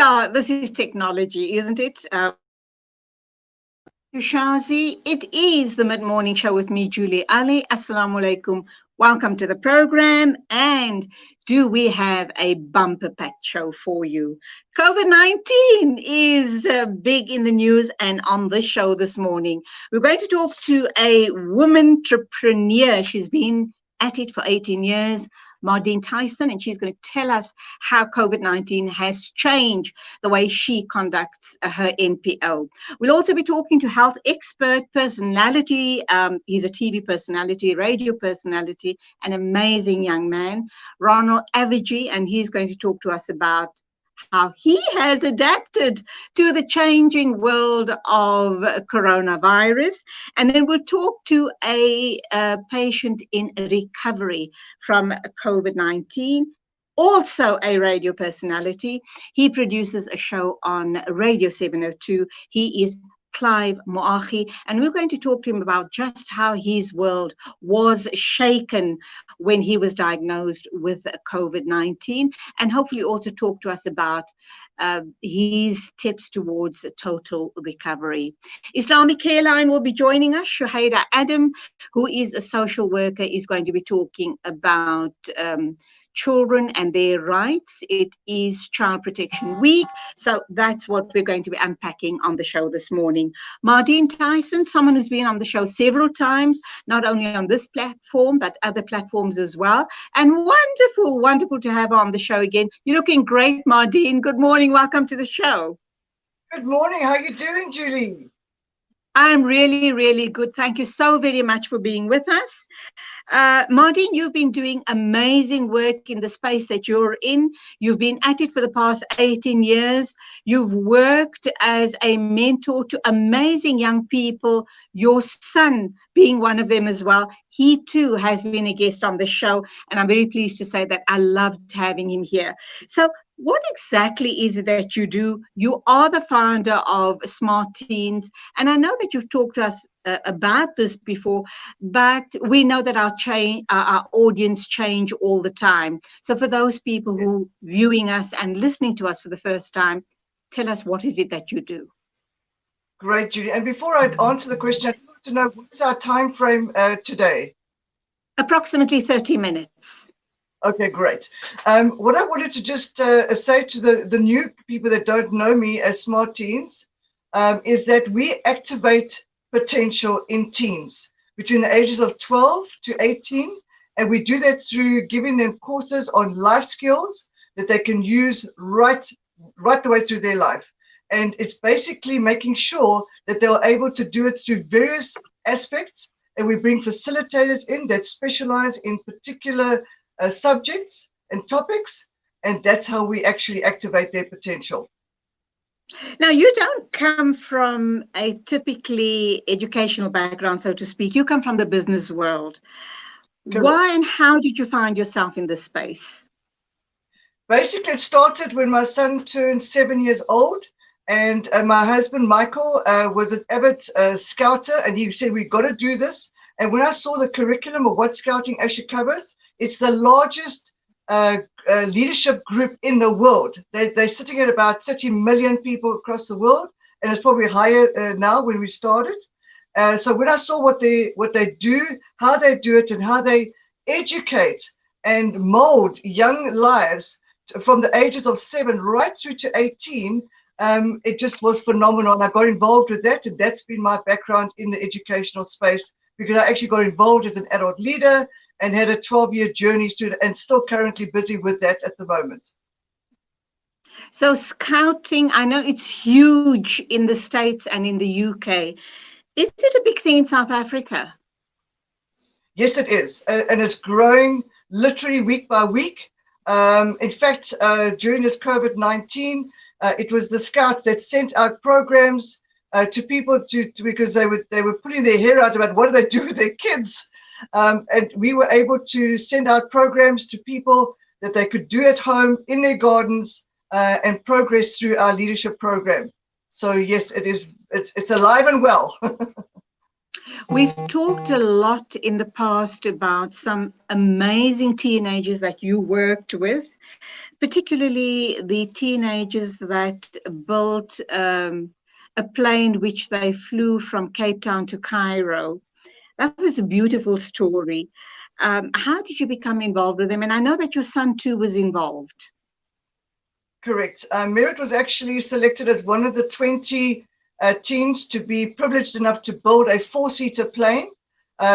Yeah, this is technology, isn't it? Shazi, it is the mid-morning show with me, Julie Ali. Assalamu alaikum. Welcome to the program. And do we have a bumper-packed show for you? COVID-19 is big in the news, and on this show this morning, we're going to talk to a woman entrepreneur. She's been at it for 18 years. Mardine Tyson, and she's going to tell us how COVID-19 has changed the way she conducts her NPO. We'll also be talking to health expert personality. He's a TV personality, radio personality, an amazing young man, Ronald Avigi, and he's going to talk to us about how he has adapted to the changing world of coronavirus. And then we'll talk to a patient in recovery from COVID-19, also a radio personality. He produces a show on Radio 702. He is Clive Moachi, and we're going to talk to him about just how his world was shaken when he was diagnosed with COVID-19, and hopefully also talk to us about his tips towards total recovery. Islamic Careline will be joining us. Shuhaida Adam, who is a social worker, is going to be talking about children and their rights. It is Child Protection Week, so that's what we're going to be unpacking on the show this morning. Mardine Tyson, someone who's been on the show several times, not only on this platform, but other platforms as well. And wonderful to have her on the show again. You're looking great, Mardine. Good morning. Welcome to the show. Good morning. How are you doing, Julie? I'm really good. Thank you so very much for being with us. Mardine, you've been doing amazing work in the space that you're in. You've been at it for the past 18 years. You've worked as a mentor to amazing young people, your son being one of them as well. He too has been a guest on the show, and I'm very pleased to say that I loved having him here. So what exactly is it that you do? You are the founder of Smart Teens, and I know that you've talked to us about this before, but we know that our audience change all the time. So for those people who are viewing us and listening to us for the first time, tell us, what is it that you do? Great, Julie. And before I answer the question, I'd like to know, what is our time frame today? Approximately 30 minutes. Okay, great. What I wanted to just say to the new people that don't know me as Smart Teens is that we activate potential in teens between the ages of 12 to 18. And we do that through giving them courses on life skills that they can use right the way through their life. And it's basically making sure that they're able to do it through various aspects. And we bring facilitators in that specialize in particular subjects and topics. And that's how we actually activate their potential. Now, you don't come from a typically educational background, so to speak. You come from the business world. Correct. Why and how did you find yourself in this space? Basically, it started when my son turned 7 years old, and my husband, Michael, was an avid scouter, and he said, we've got to do this. And when I saw the curriculum of what scouting actually covers, it's the largest leadership group in the world. They're sitting at about 30 million people across the world, and it's probably higher now when we started. So when I saw what they do, how they do it, and how they educate and mold young lives from the ages of 7 right through to 18, it just was phenomenal. And I got involved with that, and that's been my background in the educational space, because I actually got involved as an adult leader and had a 12-year journey through, and still currently busy with that at the moment. So scouting, I know it's huge in the States and in the UK. Is it a big thing in South Africa? Yes, it is. And it's growing literally week by week. In fact, during this COVID-19, it was the scouts that sent out programs to people because they were pulling their hair out about what do they do with their kids. And we were able to send out programs to people that they could do at home in their gardens and progress through our leadership program. So yes, it is. It's alive and well. We've talked a lot in the past about some amazing teenagers that you worked with, particularly the teenagers that built a plane which they flew from Cape Town to Cairo. That was a beautiful story. How did you become involved with them? And I know that your son too was involved. Correct. Merit was actually selected as one of the 20 teams to be privileged enough to build a four-seater plane,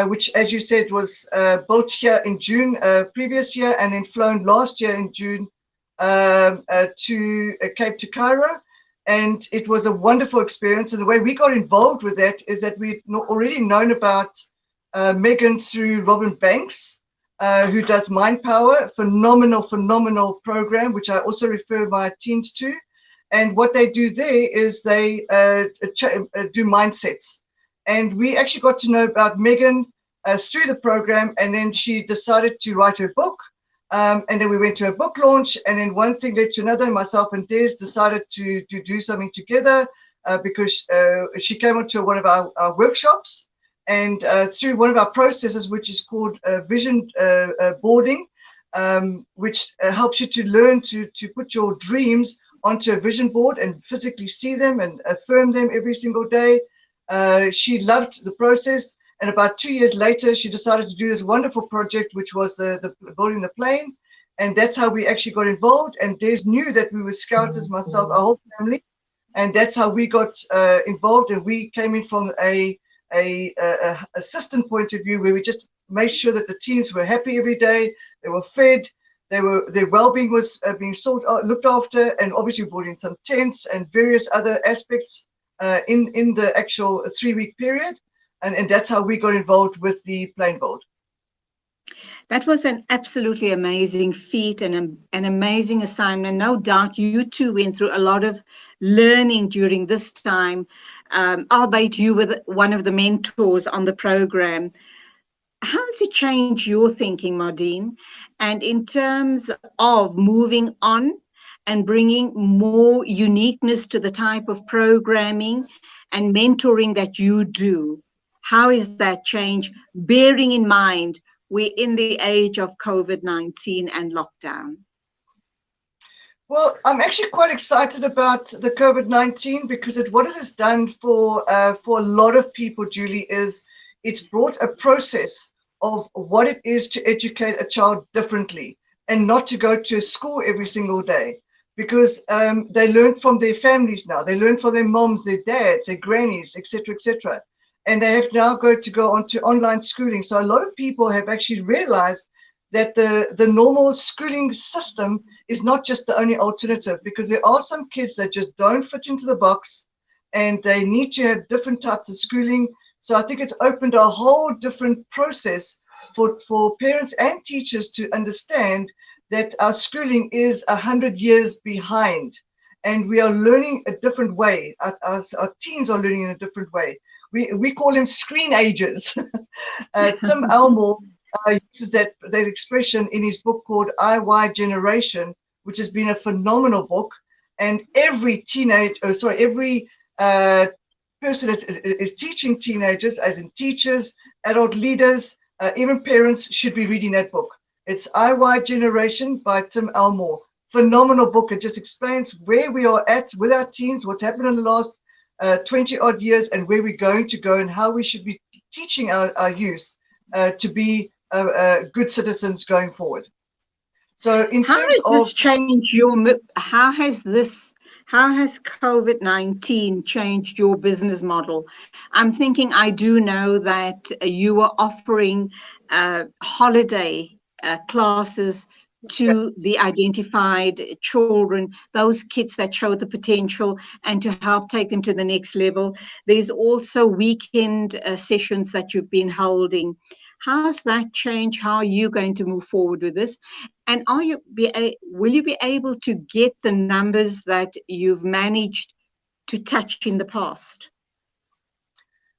which, as you said, was built here in June previous year and then flown last year in June to Cape to Cairo. And it was a wonderful experience. And the way we got involved with that is that we'd already known about Megan through Robin Banks, who does Mind Power, phenomenal program, which I also refer my teens to. And what they do there is they do mindsets. And we actually got to know about Megan through the program, and then she decided to write her book. And then we went to a book launch, and then one thing led to another. Myself and Des decided to do something together because she came onto one of our workshops. And through one of our processes, which is called vision boarding, which helps you to learn to put your dreams onto a vision board and physically see them and affirm them every single day. She loved the process. And about 2 years later, she decided to do this wonderful project, which was the building the plane. And that's how we actually got involved. And Des knew that we were scouters, myself, our whole family. And that's how we got involved. And we came in from a assistant point of view, where we just made sure that the teens were happy every day, they were fed, their well-being was being looked after, and obviously we brought in some tents and various other aspects in the actual 3-week period, and that's how we got involved with the plane build. That was an absolutely amazing feat and an amazing assignment. No doubt you two went through a lot of learning during this time, albeit you were one of the mentors on the program. How has it changed your thinking, Mardine? And in terms of moving on and bringing more uniqueness to the type of programming and mentoring that you do, how is that change, bearing in mind we're in the age of COVID-19 and lockdown? Well, I'm actually quite excited about the COVID-19 because what it has done for a lot of people, Julie, is it's brought a process of what it is to educate a child differently and not to go to school every single day, because they learn from their families now. They learn from their moms, their dads, their grannies, etc., etc. And they have now got to go on to online schooling. So a lot of people have actually realized that the normal schooling system is not just the only alternative, because there are some kids that just don't fit into the box and they need to have different types of schooling. So I think it's opened a whole different process for parents and teachers to understand that our schooling is 100 years behind and we are learning a different way. Our teens are learning in a different way. We call them screen ages. Tim Elmore uses that expression in his book called IY Generation, which has been a phenomenal book. And every person that is teaching teenagers, as in teachers, adult leaders, even parents, should be reading that book. It's IY Generation by Tim Elmore. Phenomenal book. It just explains where we are at with our teens, what's happened in the last 20 odd years, and where we're going to go, and how we should be teaching our youth to be good citizens going forward. So in terms of how has COVID-19 changed your business model? I'm thinking, I do know that you are offering holiday classes to the identified children, those kids that show the potential, and to help take them to the next level. There's also weekend sessions that you've been holding. How's that change? How are you going to move forward with this? And will you be able to get the numbers that you've managed to touch in the past?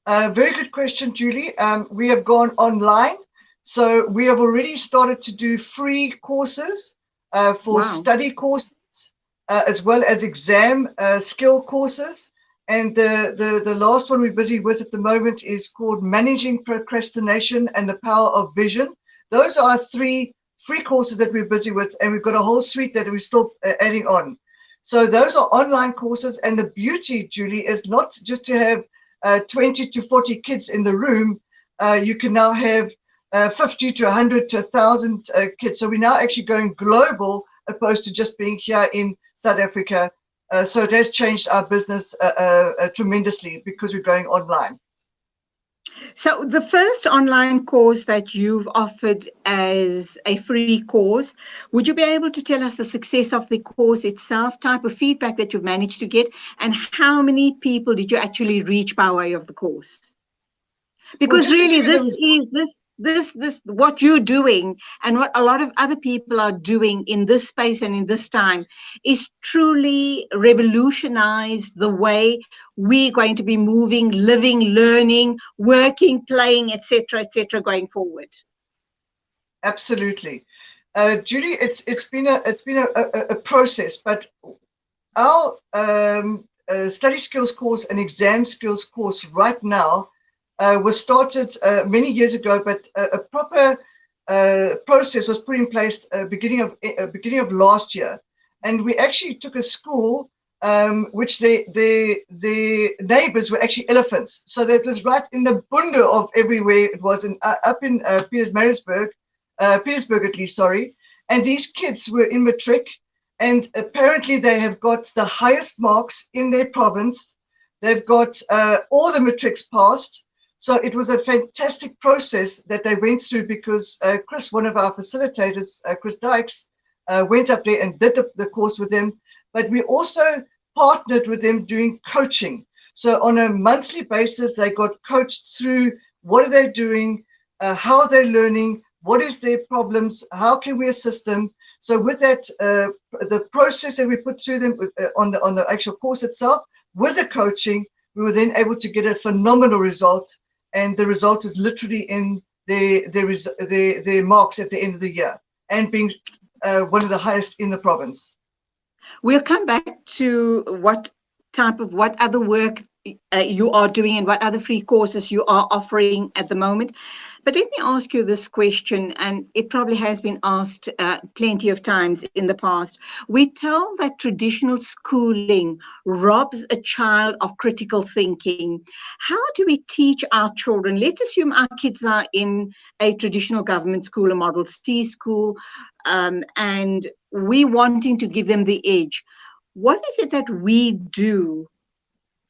Very good question, Julie. We have gone online. So we have already started to do free courses for study courses, as well as exam skill courses. And the last one we're busy with at the moment is called Managing Procrastination and the Power of Vision. Those are 3 free courses that we're busy with, and we've got a whole suite that we're still adding on. So those are online courses, and the beauty, Julie, is not just to have 20 to 40 kids in the room. You can now have 50 to 100 to 1,000 kids. So we're now actually going global opposed to just being here in South Africa. So it has changed our business tremendously because we're going online. So the first online course that you've offered as a free course, would you be able to tell us the success of the course itself, type of feedback that you've managed to get, and how many people did you actually reach by way of the course? Because Well, really this what you're doing and what a lot of other people are doing in this space and in this time is truly revolutionize the way we're going to be moving, living, learning, working, playing, etc., going forward. Absolutely. Julie, it's been a process, but our study skills course and exam skills course right now was started many years ago, but a proper process was put in place beginning of last year, and we actually took a school which the neighbors were actually elephants, so that was right in the bunda of everywhere it was up in Petersburg at least, sorry, and these kids were in matric, and apparently they have got the highest marks in their province. They've got all the matrics passed. So it was a fantastic process that they went through because Chris, one of our facilitators, Chris Dykes, went up there and did the course with them. But we also partnered with them doing coaching. So on a monthly basis, they got coached through what are they doing, how are they learning, what is their problems, how can we assist them. So with that, the process that we put through them on the actual course itself, with the coaching, we were then able to get a phenomenal result. And the result is literally in their marks at the end of the year, and being one of the highest in the province. We'll come back to what other work you are doing and what other free courses you are offering at the moment. But let me ask you this question, and it probably has been asked plenty of times in the past. We tell that traditional schooling robs a child of critical thinking. How do we teach our children? Let's assume our kids are in a traditional government school, a Model C school, and we wanting to give them the edge. What is it that we do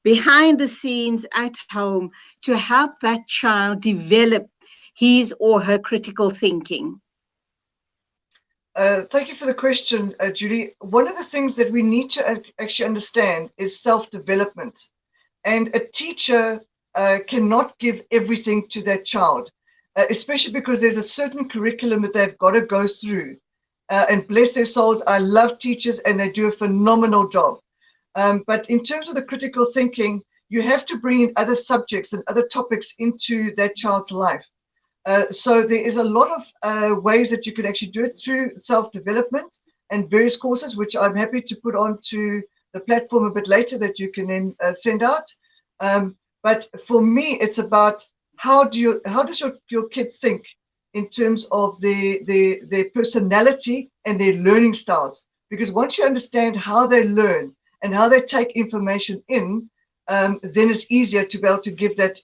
behind the scenes at home to help that child develop his or her critical thinking? Thank you for the question, Julie. One of the things that we need to actually understand is self-development. And a teacher cannot give everything to that child, especially because there's a certain curriculum that they've got to go through. And bless their souls, I love teachers and they do a phenomenal job. But in terms of the critical thinking, you have to bring in other subjects and other topics into that child's life. So there is a lot of ways that you can actually do it through self-development and various courses, which I'm happy to put onto the platform a bit later that you can then send out. But for me, it's about how does your kid think in terms of their personality and their learning styles. Because once you understand how they learn and how they take information in, then it's easier to be able to give that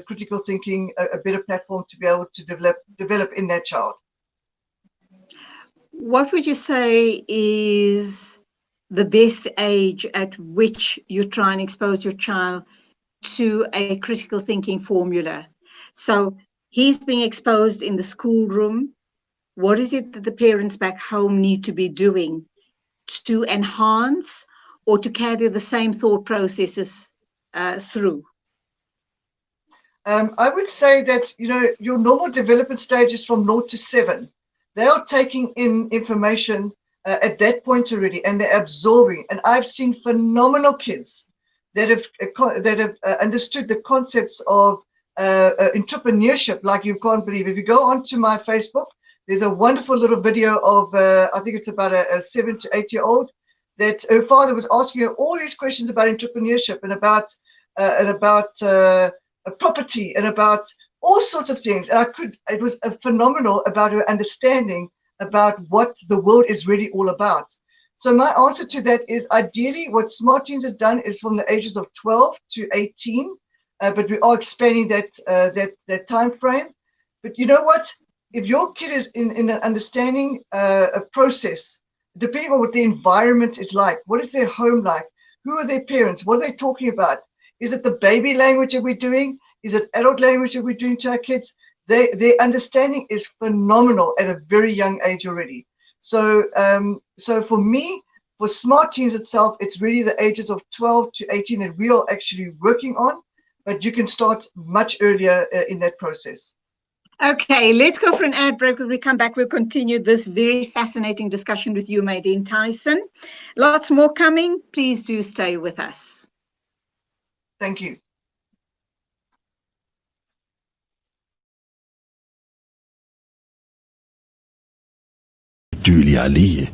critical thinking a better platform to be able to develop in that child. What would you say is the best age at which you try and expose your child to a critical thinking formula? So he's being exposed in the schoolroom. What is it that the parents back home need to be doing to enhance or to carry the same thought processes through? I would say that, your normal development stage is from 0 to 7. They are taking in information at that point already, and they're absorbing. And I've seen phenomenal kids that have understood the concepts of entrepreneurship like you can't believe. If you go onto my Facebook, there's a wonderful little video of I think it's about a 7 to 8 year old that her father was asking her all these questions about entrepreneurship and about property and about all sorts of things. And it was phenomenal about her understanding about what the world is really all about. So my answer to that is ideally what Smart Teens has done is from the ages of 12 to 18, but we are expanding that time frame. But you know what? If your kid is in an understanding a process, depending on what the environment is like, what is their home like, who are their parents, what are they talking about? Is it the baby language that we're doing? Is it adult language that we're doing to our kids? Their understanding is phenomenal at a very young age already. So, so for me, for Smart Teens itself, it's really the ages of 12 to 18 that we are actually working on, but you can start much earlier in that process. Okay, let's go for an ad break. When we come back, we'll continue this very fascinating discussion with you, Madine Tyson. Lots more coming. Please do stay with us. Thank you. Julia Lee.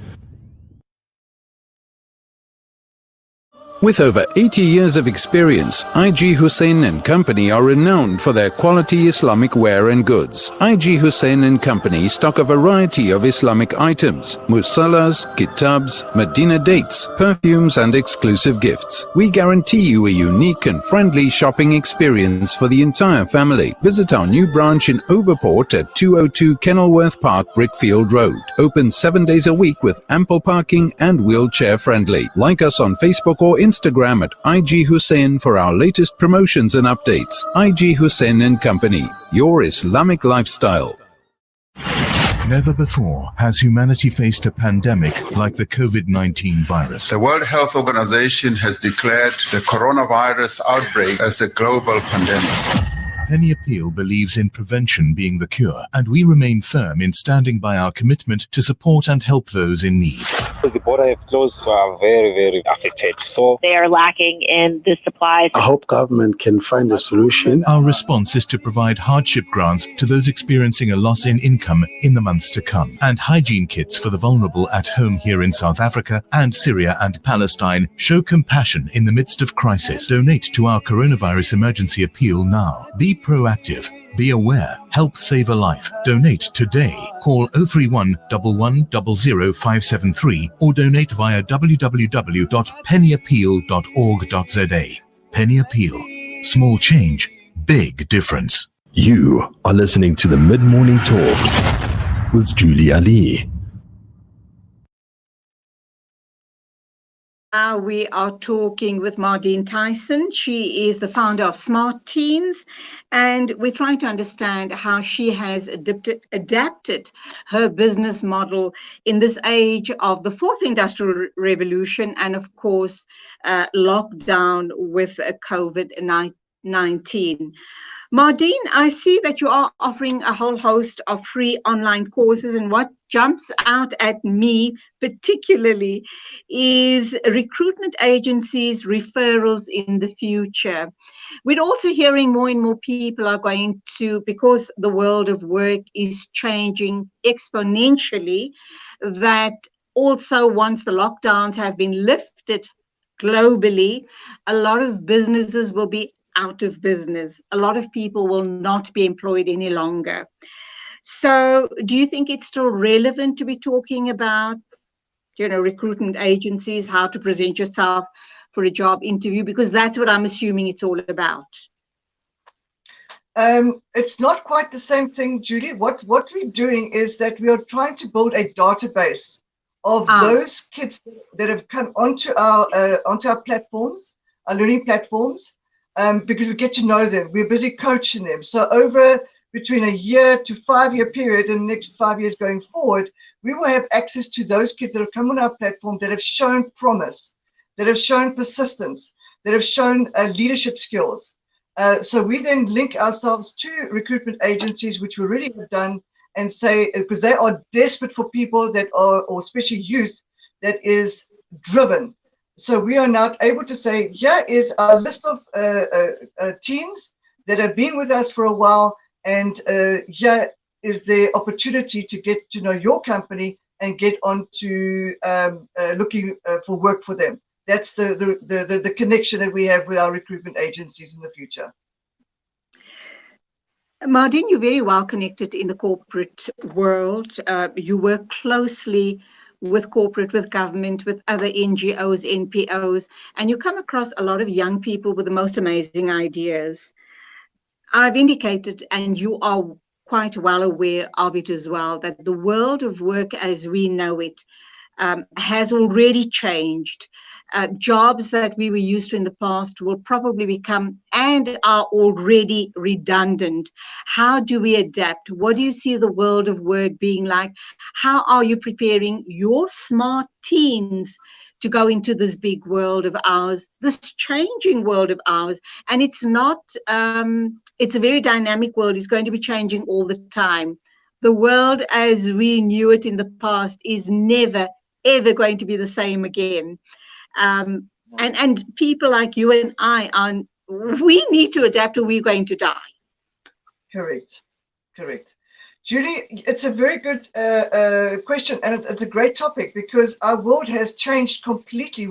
With over 80 years of experience, IG Hussein and Company are renowned for their quality Islamic wear and goods. IG Hussein and Company stock a variety of Islamic items, musallas, kitabs, Medina dates, perfumes and exclusive gifts. We guarantee you a unique and friendly shopping experience for the entire family. Visit our new branch in Overport at 202 Kenilworth Park, Brickfield Road. Open 7 days a week with ample parking and wheelchair friendly. Like us on Facebook or Instagram at IG Hussein for our latest promotions and updates. IG Hussein and Company, your Islamic lifestyle. Never before has humanity faced a pandemic like the COVID-19 virus. The World Health Organization has declared the coronavirus outbreak as a global pandemic. Penny Appeal believes in prevention being the cure, and we remain firm in standing by our commitment to support and help those in need. Because the border have closed, so are very, very affected. So they are lacking in the supplies. I hope government can find a solution. Our response is to provide hardship grants to those experiencing a loss in income in the months to come, and hygiene kits for the vulnerable at home here in South Africa and Syria and Palestine. Show compassion in the midst of crisis. Donate to our coronavirus emergency appeal now. Be proactive. Be aware. Help save a life. Donate today. Call 031 11 00 573 or donate via www.pennyappeal.org.za. Penny Appeal. Small change, big difference. You are listening to the Mid-Morning Talk with Julia Lee. Now we are talking with Madine Tyson. She is the founder of Smart Teens, and we're trying to understand how she has adapted her business model in this age of the fourth industrial revolution and, of course, lockdown with COVID-19. Madine, I see that you are offering a whole host of free online courses, and what jumps out at me particularly is recruitment agencies, referrals in the future. We're also hearing more and more people are going to, because the world of work is changing exponentially, that also once the lockdowns have been lifted globally, a lot of businesses will be out of business. A lot of people will not be employed any longer. So do you think it's still relevant to be talking about, recruitment agencies, how to present yourself for a job interview? Because that's what I'm assuming it's all about. It's not quite the same thing, Julie. What we're doing is that we are trying to build a database of those kids that have come onto our platforms, our learning platforms, because we get to know them. We're busy coaching them. So over between a year to 5 year period and the next 5 years going forward, we will have access to those kids that have come on our platform that have shown promise, that have shown persistence, that have shown leadership skills. So we then link ourselves to recruitment agencies, which we really have done, and say, because they are desperate for people that are, or especially youth, that is driven. So we are now able to say, here is a list of teens that have been with us for a while, and here is the opportunity to get to know your company and get on to looking for work for them. That's the connection that we have with our recruitment agencies in the future. Martin, you're very well connected in the corporate world. You work closely with corporate, with government, with other NGOs, NPOs, and you come across a lot of young people with the most amazing ideas. I've indicated, and you are quite well aware of it as well, that the world of work as we know it has already changed. Jobs that we were used to in the past will probably become and are already redundant. How do we adapt? What do you see the world of work being like? How are you preparing your smart teens to go into this big world of ours, this changing world of ours? And it's not, it's a very dynamic world. It's going to be changing all the time. The world as we knew it in the past is never, ever going to be the same again. And people like you and I we need to adapt or we're going to die. Correct. Julie, it's a very good question, and it's a great topic, because our world has changed completely.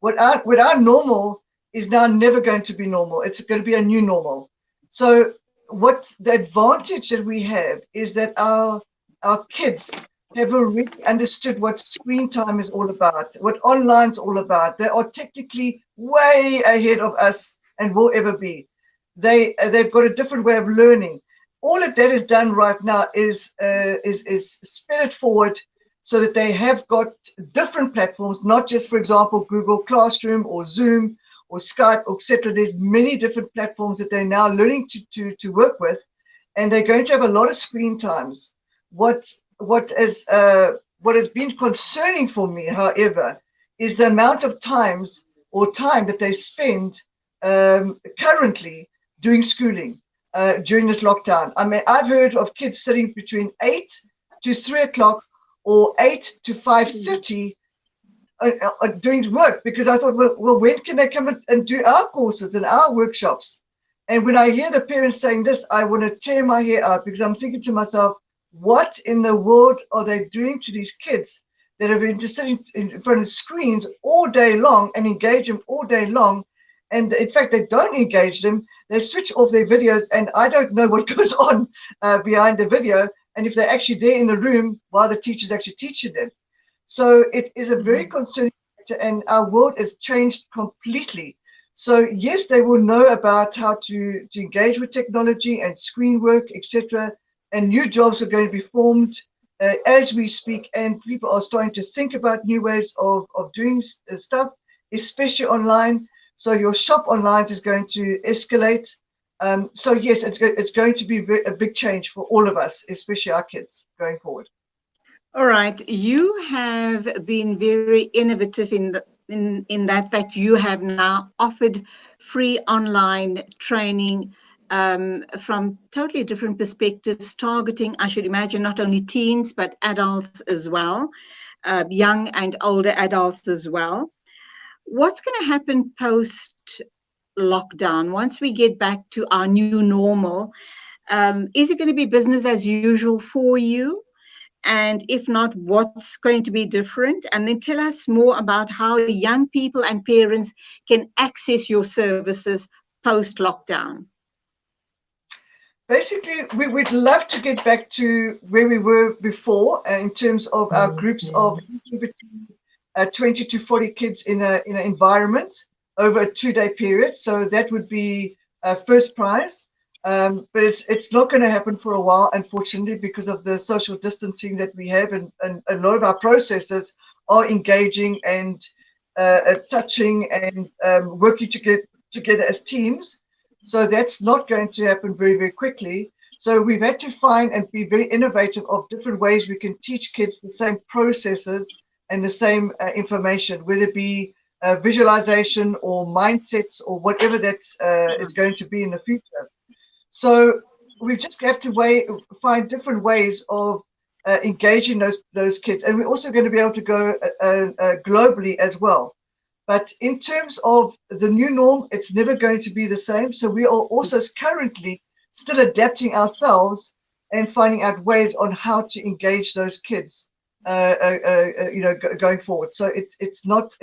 What our normal is now never going to be normal. It's going to be a new normal. So what the advantage that we have is that our kids have already understood what screen time is all about, what online's all about. They are technically way ahead of us and will ever be. They've got a different way of learning. All of that is done right now is spin it forward so that they have got different platforms, not just, for example, Google Classroom or Zoom or Skype, etc. There's many different platforms that they're now learning to work with, and they're going to have a lot of screen times. What has been concerning for me, however, is the amount of time that they spend currently doing schooling during this lockdown. I mean, I've heard of kids sitting between 8 to 3 o'clock or 8 to 5:30 doing work, because I thought, well, when can they come and do our courses and our workshops? And when I hear the parents saying this, I want to tear my hair out, because I'm thinking to myself, what in the world are they doing to these kids that have been just sitting in front of screens all day long and engage them all day long? And in fact, they don't engage them. They switch off their videos, and I don't know what goes on behind the video, and if they're actually there in the room while the teacher's actually teaching them. So it is a very concerning factor, and our world has changed completely. So yes, they will know about how to engage with technology and screen work, etc. And new jobs are going to be formed as we speak, and people are starting to think about new ways of doing stuff, especially online. So your shop online is going to escalate. So yes, it's going to be a big change for all of us, especially our kids going forward. All right, you have been very innovative in that you have now offered free online training from totally different perspectives, targeting, I should imagine, not only teens but adults as well, young and older adults as well. What's going to happen post lockdown once we get back to our new normal? Is it going to be business as usual for you? And if not, what's going to be different? And then tell us more about how young people and parents can access your services post lockdown. Basically, we'd love to get back to where we were before in terms of our groups of between 20 to 40 kids in an environment over a 2-day period. So that would be first prize. But it's not going to happen for a while, unfortunately, because of the social distancing that we have, and a lot of our processes are engaging and touching and working together as teams. So that's not going to happen very, very quickly. So we've had to find and be very innovative of different ways we can teach kids the same processes and the same information, whether it be visualization or mindsets or whatever that is going to be in the future. So we just have to find different ways of engaging those kids, and we're also going to be able to go globally as well. But in terms of the new norm, it's never going to be the same. So we are also currently still adapting ourselves and finding out ways on how to engage those kids, going forward. So it's not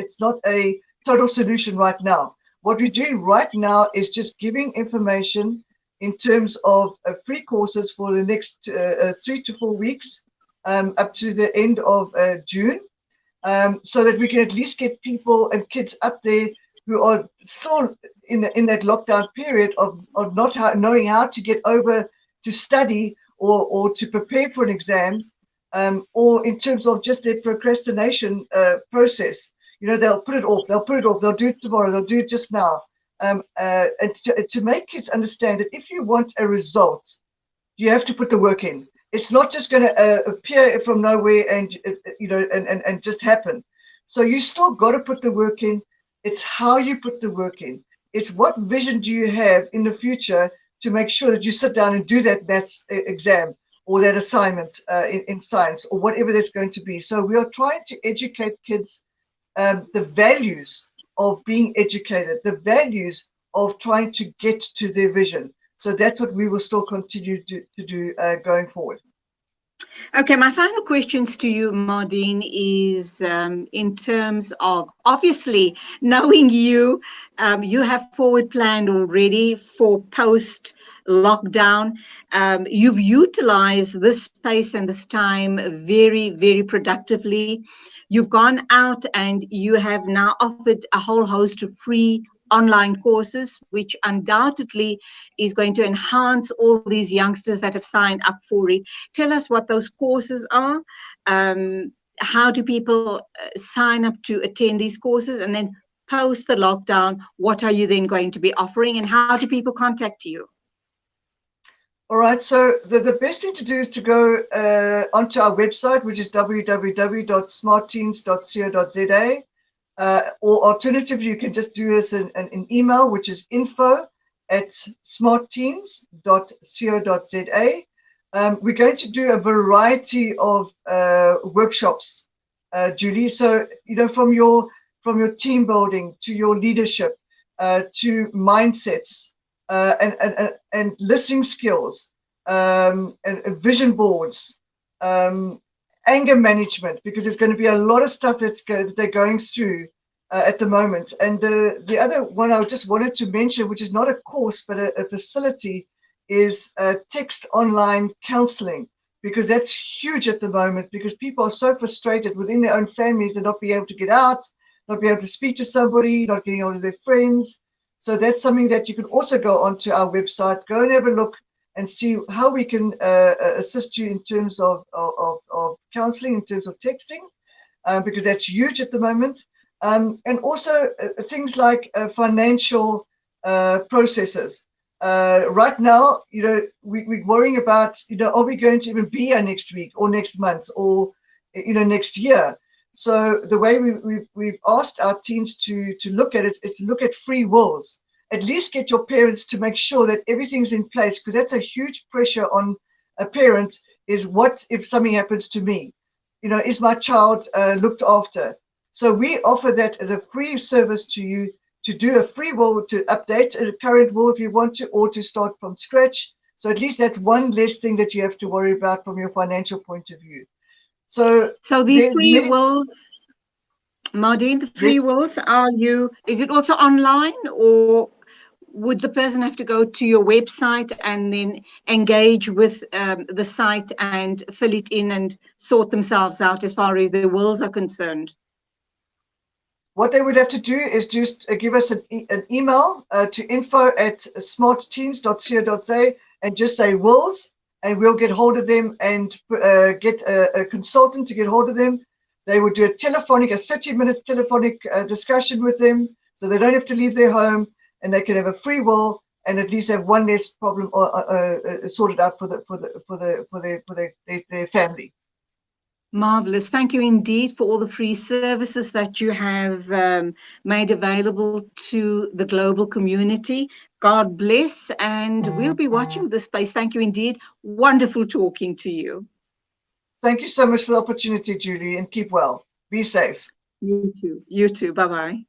a total solution right now. What we're doing right now is just giving information in terms of free courses for the next 3 to 4 weeks up to the end of June, so that we can at least get people and kids up there who are still in that lockdown period of not knowing how to get over to study or to prepare for an exam, or in terms of just their procrastination process. You know, they'll put it off, they'll do it tomorrow, they'll do it just now. And to make kids understand that if you want a result, you have to put the work in. It's not just going to appear from nowhere and and just happen. So you still got to put the work in. It's how you put the work in. It's what vision do you have in the future to make sure that you sit down and do that maths exam or that assignment in science or whatever that's going to be. So we are trying to educate kids the values of being educated, the values of trying to get to their vision. So that's what we will still continue to do going forward. Okay, my final questions to you, Mardine, is in terms of, obviously, knowing you, you have forward planned already for post-lockdown. You've utilized this space and this time very, very productively. You've gone out and you have now offered a whole host of free online courses, which undoubtedly is going to enhance all these youngsters that have signed up for it. Tell us what those courses are. How do people sign up to attend these courses? And then post the lockdown, what are you then going to be offering, and how do people contact you? All right, so the best thing to do is to go onto our website, which is www.smartteens.co.za. Or alternatively, you can just do us an email, which is info@smartteens.co.za. We're going to do a variety of workshops, Julie. So, from your team building to your leadership, to mindsets, and listening skills, and vision boards, anger management, because there's going to be a lot of stuff that they're going through at the moment. And the other one I just wanted to mention, which is not a course but a facility, is text online counseling, because that's huge at the moment, because people are so frustrated within their own families and not be able to get out, not be able to speak to somebody, not getting hold of their friends. So that's something that you can also go onto our website, go and have a look and see how we can assist you in terms of counseling, in terms of texting, because that's huge at the moment. And also things like financial processes. Right now, we're worrying about, are we going to even be here next week or next month or, next year? So the way we've asked our teens to look at it is to look at free wills. At least get your parents to make sure that everything's in place, because that's a huge pressure on a parent, is what if something happens to me? Is my child looked after? So we offer that as a free service to you, to do a free will, to update a current will if you want to, or to start from scratch. So at least that's one less thing that you have to worry about from your financial point of view. So these free wills, Mardine, the free wills, is it also online, or would the person have to go to your website and then engage with the site and fill it in and sort themselves out as far as their wills are concerned? What they would have to do is just give us an email to info@smartteens.co.za and just say wills, and we'll get hold of them and get a consultant to get hold of them. They would do a 30-minute telephonic discussion with them, so they don't have to leave their home, and they can have a free will and at least have one less problem sorted out for their family. Marvelous. Thank you indeed for all the free services that you have made available to the global community. God bless, and we'll be watching this space. Thank you indeed. Wonderful talking to you. Thank you so much for the opportunity, Julie, and keep well. Be safe. You too. You too. Bye-bye.